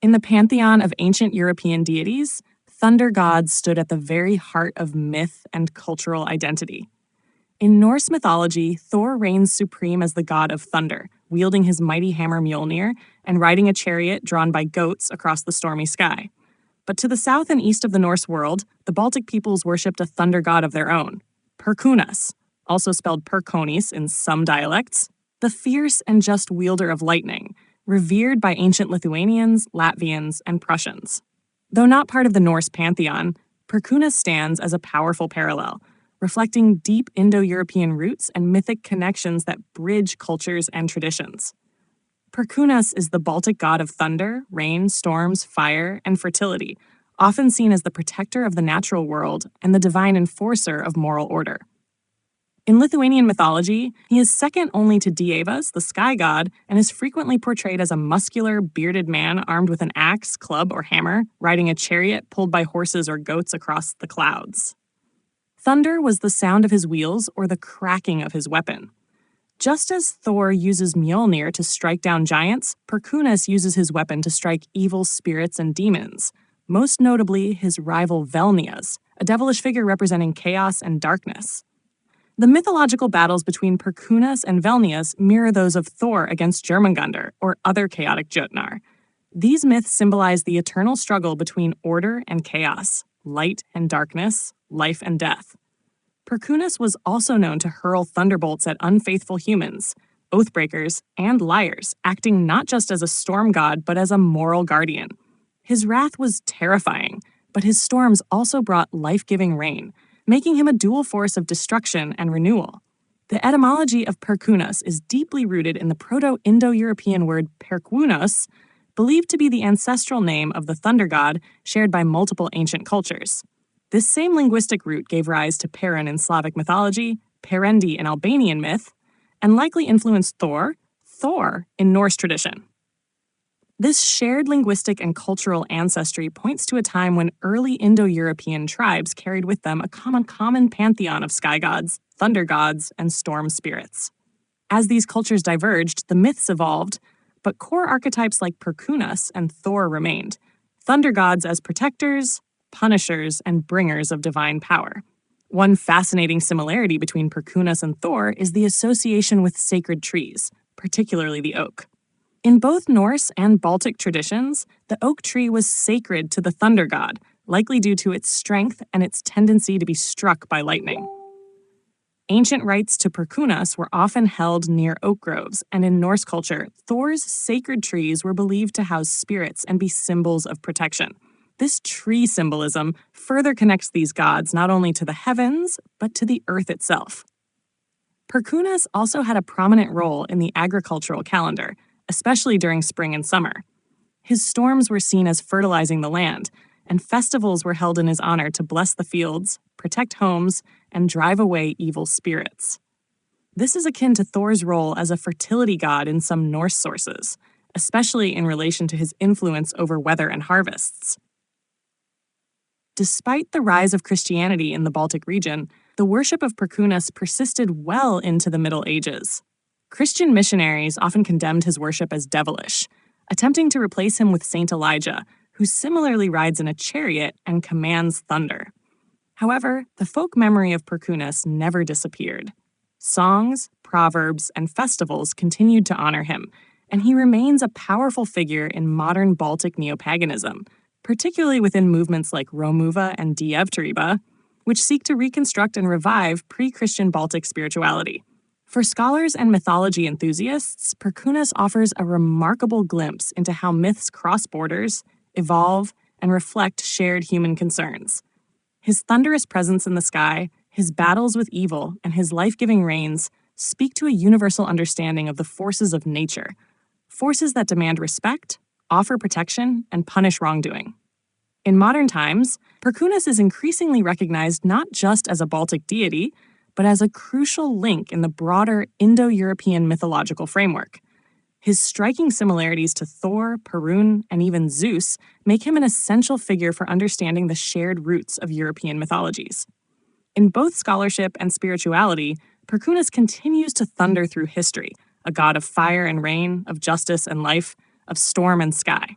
In the pantheon of ancient European deities, thunder gods stood at the very heart of myth and cultural identity. In Norse mythology, Thor reigns supreme as the god of thunder, wielding his mighty hammer Mjolnir and riding a chariot drawn by goats across the stormy sky. But to the south and east of the Norse world, the Baltic peoples worshipped a thunder god of their own, Perkūnas, also spelled Perkonis in some dialects, the fierce and just wielder of lightning, revered by ancient Lithuanians, Latvians, and Prussians. Though not part of the Norse pantheon, Perkūnas stands as a powerful parallel, reflecting deep Indo-European roots and mythic connections that bridge cultures and traditions. Perkūnas is the Baltic god of thunder, rain, storms, fire, and fertility, often seen as the protector of the natural world and the divine enforcer of moral order. In Lithuanian mythology, he is second only to Dievas, the sky god, and is frequently portrayed as a muscular, bearded man armed with an axe, club, or hammer, riding a chariot pulled by horses or goats across the clouds. Thunder was the sound of his wheels or the cracking of his weapon. Just as Thor uses Mjolnir to strike down giants, Perkūnas uses his weapon to strike evil spirits and demons, most notably his rival Velnias, a devilish figure representing chaos and darkness. The mythological battles between Perkūnas and Velnias mirror those of Thor against Jörmungandr or other chaotic Jötnar. These myths symbolize the eternal struggle between order and chaos, light and darkness, life and death. Perkūnas was also known to hurl thunderbolts at unfaithful humans, oathbreakers, and liars, acting not just as a storm god but as a moral guardian. His wrath was terrifying, but his storms also brought life-giving rain, making him a dual force of destruction and renewal. The etymology of Perkūnas is deeply rooted in the Proto-Indo-European word Perkūnos, believed to be the ancestral name of the thunder god shared by multiple ancient cultures. This same linguistic root gave rise to Perun in Slavic mythology, Perendi in Albanian myth, and likely influenced Thor in Norse tradition. This shared linguistic and cultural ancestry points to a time when early Indo-European tribes carried with them a common pantheon of sky gods, thunder gods, and storm spirits. As these cultures diverged, the myths evolved, but core archetypes like Perkūnas and Thor remained, thunder gods as protectors, punishers, and bringers of divine power. One fascinating similarity between Perkūnas and Thor is the association with sacred trees, particularly the oak. In both Norse and Baltic traditions, the oak tree was sacred to the thunder god, likely due to its strength and its tendency to be struck by lightning. Ancient rites to Perkūnas were often held near oak groves, and in Norse culture, Thor's sacred trees were believed to house spirits and be symbols of protection. This tree symbolism further connects these gods not only to the heavens, but to the earth itself. Perkūnas also had a prominent role in the agricultural calendar, especially during spring and summer. His storms were seen as fertilizing the land, and festivals were held in his honor to bless the fields, protect homes, and drive away evil spirits. This is akin to Thor's role as a fertility god in some Norse sources, especially in relation to his influence over weather and harvests. Despite the rise of Christianity in the Baltic region, the worship of Perkūnas persisted well into the Middle Ages. Christian missionaries often condemned his worship as devilish, attempting to replace him with Saint Elijah, who similarly rides in a chariot and commands thunder. However, the folk memory of Perkūnas never disappeared. Songs, proverbs, and festivals continued to honor him, and he remains a powerful figure in modern Baltic neopaganism, particularly within movements like Romuva and Dievturiba, which seek to reconstruct and revive pre-Christian Baltic spirituality. For scholars and mythology enthusiasts, Perkūnas offers a remarkable glimpse into how myths cross borders, evolve, and reflect shared human concerns. His thunderous presence in the sky, his battles with evil, and his life-giving rains speak to a universal understanding of the forces of nature, forces that demand respect, offer protection, and punish wrongdoing. In modern times, Perkūnas is increasingly recognized not just as a Baltic deity, but as a crucial link in the broader Indo-European mythological framework. His striking similarities to Thor, Perun, and even Zeus make him an essential figure for understanding the shared roots of European mythologies. In both scholarship and spirituality, Perkūnas continues to thunder through history, a god of fire and rain, of justice and life, of storm and sky.